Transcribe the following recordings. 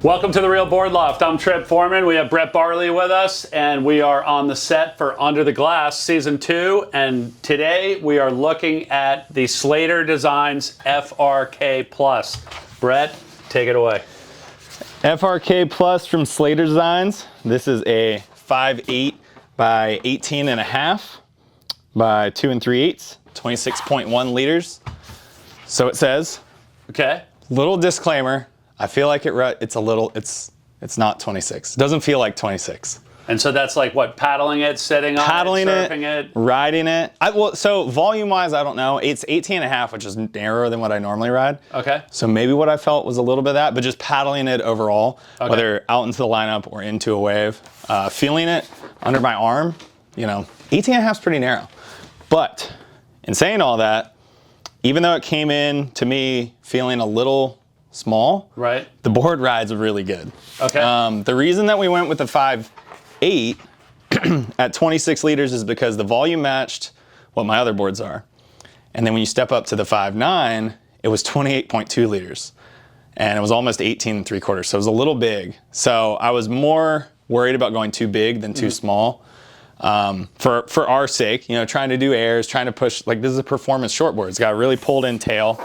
Welcome to the Real Board Loft. I'm Trip Foreman. We have Brett Barley with us, and we are on the set for Under the Glass Season 2. And today we are looking at the Slater Designs FRK Plus. Brett, take it away. FRK Plus from Slater Designs. This is a 5.8 by 18.5 by 2 3/8, 26.1 liters. So it says. Okay. Little disclaimer. I feel like it's not 26. It doesn't feel like 26. And so that's like what, paddling it, sitting on paddling it, surfing it? Riding it. So volume-wise, I don't know. It's 18.5, which is narrower than what I normally ride. Okay. So maybe what I felt was a little bit of that, but just paddling it overall, okay, whether out into the lineup or into a wave, feeling it under my arm, 18.5 is pretty narrow. But in saying all that, even though it came in to me feeling a little small, right, the board rides really good. Okay. The reason that we went with the 5.8 at 26 liters is because the volume matched what my other boards are. And then when you step up to the 5.9, it was 28.2 liters. And it was almost 18 3/4. So it was a little big. So I was more worried about going too big than too small. For our sake, trying to do airs, trying to push, like this is a performance shortboard. It's got a really pulled in tail,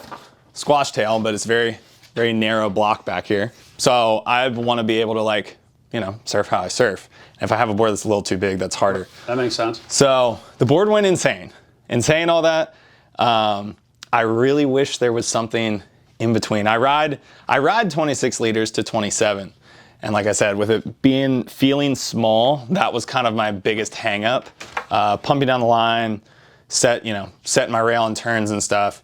squash tail, but it's very narrow block back here. So I want to be able to surf how I surf. And if I have a board that's a little too big, that's harder. That makes sense. So the board went insane. In saying all that, I really wish there was something in between. I ride 26 liters to 27. And like I said, with it feeling small, that was kind of my biggest hang up. Pumping down the line, setting my rail and turns and stuff.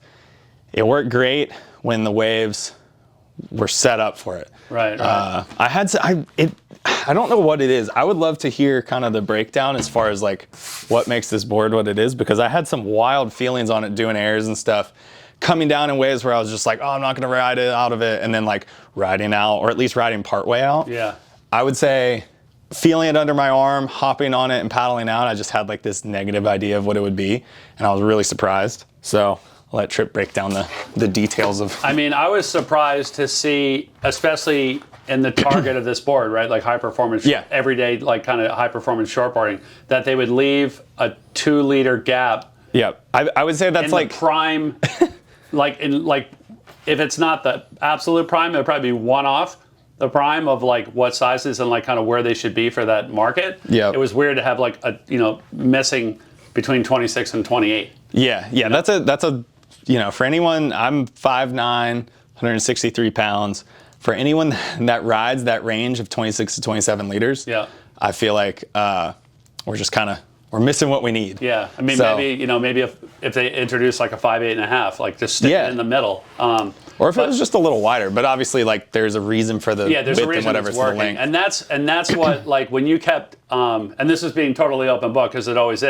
It worked great when the waves were set up for it. Right. I don't know what it is. I would love to hear kind of the breakdown as far as like what makes this board what it is, because I had some wild feelings on it doing airs and stuff, coming down in waves where I was just like, oh, I'm not going to ride it out of it, and then like riding out, or at least riding part way out. Yeah. I would say feeling it under my arm, hopping on it and paddling out, I just had like this negative idea of what it would be, and I was really surprised. So I'll let Trip break down the details of. I mean, I was surprised to see, especially in the target of this board, right? Like high performance, everyday, like kind of high performance shortboarding, that they would leave a 2 liter gap. Yeah, I would say that's like prime, if it's not the absolute prime, it would probably be one off the prime of like what sizes and like kind of where they should be for that market. Yeah, it was weird to have like a missing between 26 and 28. Yeah, that's a for anyone, I'm 5'9", 163 pounds. For anyone that rides that range of 26 to 27 liters, I feel like we're missing what we need. Yeah, I mean, so, maybe if they introduce like a 5.8.5, like just stick it in the middle. Or if it was just a little wider, but obviously like there's a reason for the there's width a reason and whatever it's for the working. length. And that's what, like when you kept and this is being totally open book because it always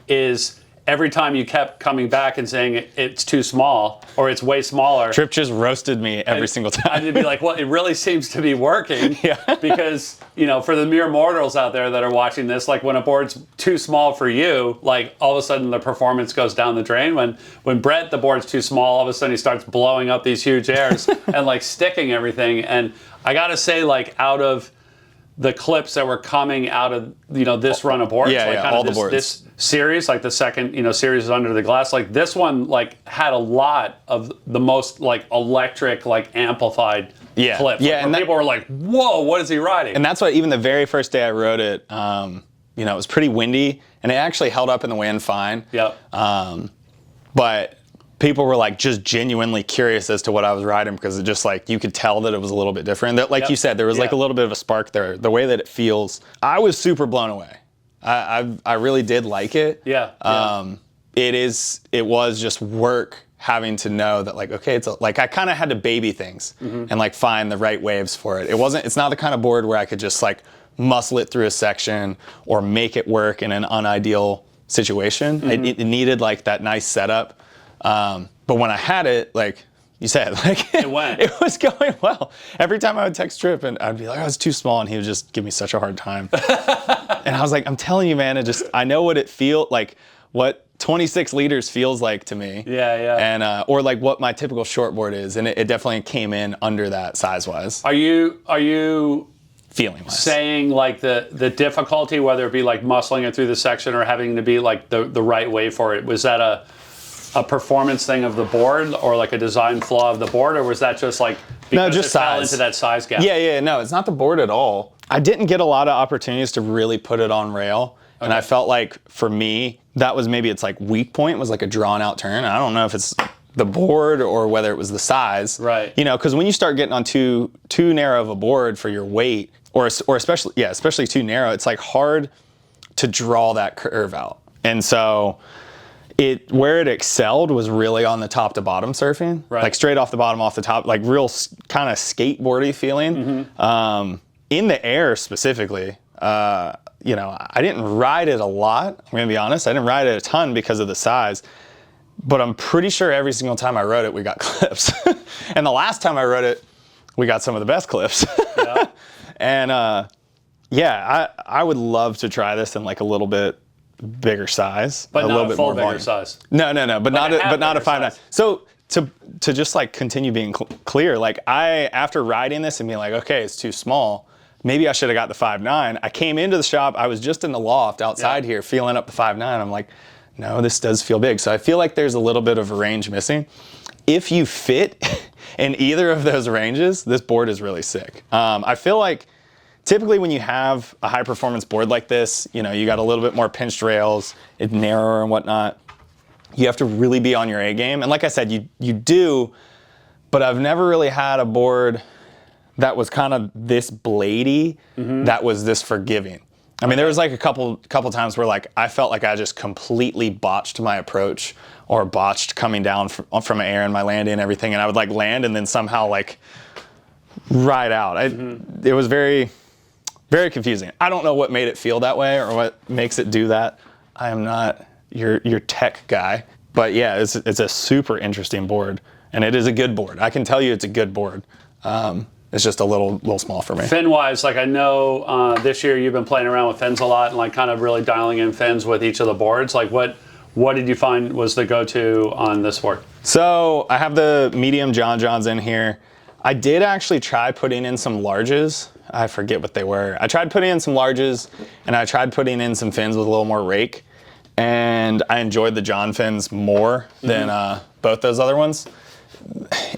is every time you kept coming back and saying it's too small or it's way smaller. Trip just roasted me every single time. I'd be like, well, it really seems to be working. Because, for the mere mortals out there that are watching this, like when a board's too small for you, like all of a sudden the performance goes down the drain. When Brett, the board's too small, all of a sudden he starts blowing up these huge airs and like sticking everything. And I gotta say, like out of the clips that were coming out of this run of boards, all the boards. This series, like the second series is Under the Glass, like this one like had a lot of the most like electric, like amplified clips. And people were like, whoa, what is he riding? And that's why even the very first day I rode it, it was pretty windy and it actually held up in the wind fine. But people were like just genuinely curious as to what I was riding because it just like you could tell that it was a little bit different. That, like you said, there was like a little bit of a spark there. The way that it feels, I was super blown away. I really did like it. It was just work having to know that like, okay, I kind of had to baby things and like find the right waves for it. It's not the kind of board where I could just like muscle it through a section or make it work in an unideal situation. It needed like that nice setup. But when I had it, like you said, like it was going well. Every time I would text Trip and I'd be like, oh, it's too small. And he would just give me such a hard time. And I was like, I'm telling you, man, I know what it feels like, what 26 liters feels like to me. Yeah. And or like what my typical shortboard is, and it definitely came in under that size-wise. Are you Feeling-wise. saying like the difficulty, whether it be like muscling it through the section or having to be like the right way for it, was that a performance thing of the board or like a design flaw of the board, or was that just like because just it fell size. into that size gap? Yeah, no, it's not the board at all. I didn't get a lot of opportunities to really put it on rail. And I felt like for me, that was maybe its like weak point was like a drawn out turn. I don't know if it's the board or whether it was the size. Right. You know, because when you start getting on too narrow of a board for your weight, or especially too narrow, it's like hard to draw that curve out. And so where it excelled was really on the top to bottom surfing, right. Like straight off the bottom, off the top, like real kind of skateboardy feeling. Mm-hmm. In the air specifically, you know, I didn't ride it a lot. I'm gonna be honest. I didn't ride it a ton because of the size, but I'm pretty sure every single time I rode it, we got clips. And the last time I rode it, we got some of the best clips. Yeah. And yeah, I would love to try this in like a little bit bigger size, But a not little a bit full more bigger volume. size. No, but not a 5.9. size. So to just like continue being clear, like after riding this and being like, okay, it's too small. Maybe I should have got the 5.9. I came into the shop. I was just in the loft outside here, feeling up the 5.9. I'm like, no, this does feel big. So I feel like there's a little bit of a range missing. If you fit in either of those ranges, this board is really sick. I feel like typically when you have a high performance board like this, you know, you got a little bit more pinched rails, it's narrower and whatnot. You have to really be on your A game. And like I said, you do, but I've never really had a board that was kind of this bladey, that was this forgiving. I mean, there was like a couple times where like I felt like I just completely botched my approach or botched coming down from air and my landing and everything, and I would like land and then somehow like ride out. It was very, very confusing. I don't know what made it feel that way or what makes it do that. I am not your tech guy, but yeah, it's a super interesting board, and it is a good board. I can tell you it's a good board. It's just a little small for me. Fin-wise, like I know this year you've been playing around with fins a lot and like kind of really dialing in fins with each of the boards. Like what did you find was the go-to on this board? So I have the medium Johns in here. I did actually try putting in some larges. I forget what they were. I tried putting in some larges and I tried putting in some fins with a little more rake. And I enjoyed the John fins more than both those other ones.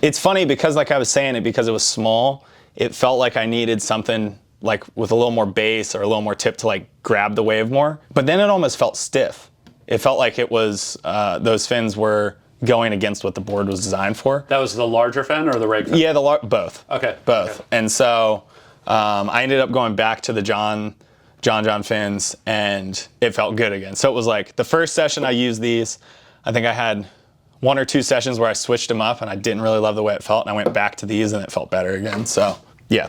It's funny because like I was saying it, because it was small, it felt like I needed something like with a little more base or a little more tip to like grab the wave more. But then it almost felt stiff. It felt like it was, those fins were going against what the board was designed for. That was the larger fin or the rake fin? Yeah, both. Okay. Both. Okay. And so I ended up going back to the John fins, and it felt good again. So it was like the first session I used these, I think I had 1 or 2 sessions where I switched them up and I didn't really love the way it felt, and I went back to these and it felt better again. So yeah,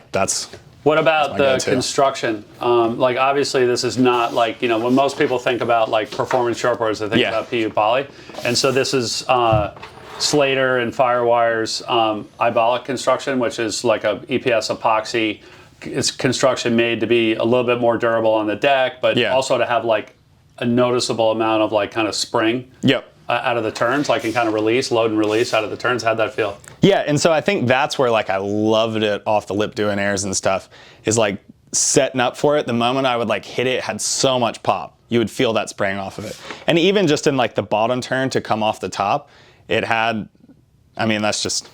What about the go-to. construction? Like obviously this is not like, you know, when most people think about like performance shortboards, they think about PU poly. And so this is Slater and Firewire's Ibolic construction, which is like a EPS epoxy. It's construction made to be a little bit more durable on the deck, but also to have like a noticeable amount of like kind of spring. Yep. Out of the turns, like and kind of load and release out of the turns. How'd that feel? Yeah, and so I think that's where like I loved it off the lip doing airs and stuff, is like setting up for it. The moment I would like hit it, it had so much pop. You would feel that spraying off of it. And even just in like the bottom turn to come off the top, it had, I mean, that's just,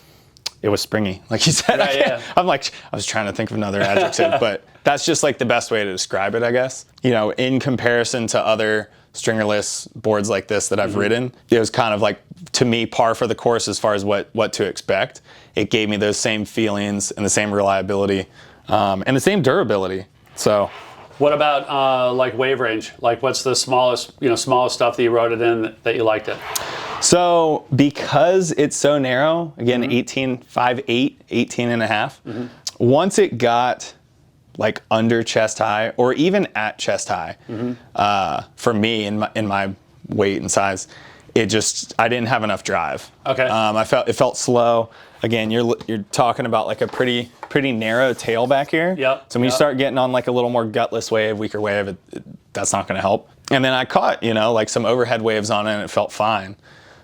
it was springy, like you said. Yeah. I'm like, I was trying to think of another adjective, but that's just like the best way to describe it, I guess. You know, in comparison to other stringerless boards like this that I've ridden, it was kind of like, to me, par for the course as far as what to expect. It gave me those same feelings and the same reliability and the same durability. So, what about like wave range? Like, what's the smallest stuff that you rode it in that you liked it? So because it's so narrow, again, 5'8", 18 and a half, once it got like under chest high or even at chest high, for me in my weight and size, I didn't have enough drive. Okay. It felt slow. Again, you're talking about like a pretty narrow tail back here. Yep. So when you start getting on like a little more gutless wave, weaker wave, that's not going to help. And then I caught, like some overhead waves on it and it felt fine.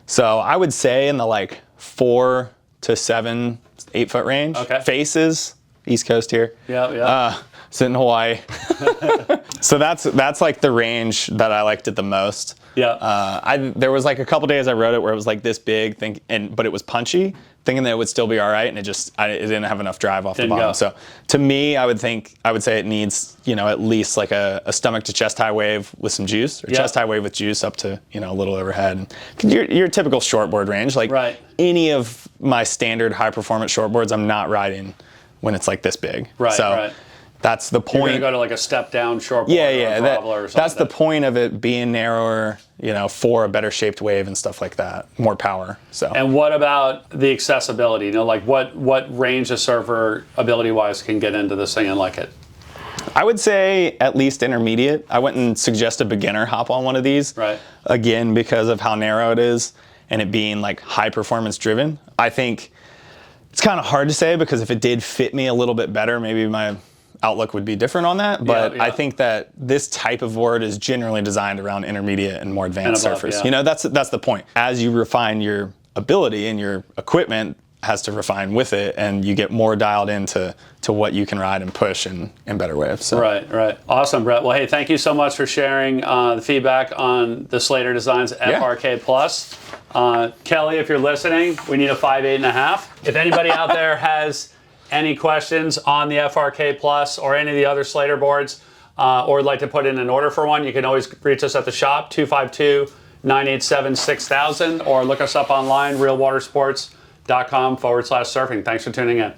So I would say in the like 4 to 7, 8 foot range. Okay. Faces, East Coast here. Yeah. Sit in Hawaii. So that's like the range that I liked it the most. Yeah. There was like a couple days I rode it where it was like this big thing, but it was punchy, thinking that it would still be all right, and it didn't have enough drive off the bottom. Go. So to me, I would say it needs at least like a stomach to chest high wave with some juice, or chest high wave with juice up to a little overhead. Your typical shortboard range, like any of my standard high performance shortboards, I'm not riding when it's like this big. Right. That's the point. You're going to go to like a step down shortboard yeah, or a groveler or something. That's the point of it being narrower, for a better shaped wave and stuff like that, more power. So. And what about the accessibility? Like what range a surfer ability-wise can get into this thing and like it? I would say at least intermediate. I wouldn't suggest a beginner hop on one of these. Right. Again, because of how narrow it is and it being like high performance driven. I think it's kind of hard to say, because if it did fit me a little bit better, maybe my outlook would be different on that, but I think that this type of board is generally designed around intermediate and more advanced surfers. That's the point. As you refine your ability and your equipment has to refine with it, and you get more dialed into what you can ride and push in better waves. So. Right. Awesome, Brett. Well, hey, thank you so much for sharing the feedback on the Slater Designs FRK Plus. Kelly, if you're listening, we need a 5, 8.5. If anybody out there has any questions on the FRK Plus or any of the other Slater boards, or would like to put in an order for one, you can always reach us at the shop, 252-987-6000, or look us up online, realwatersports.com/surfing. Thanks for tuning in.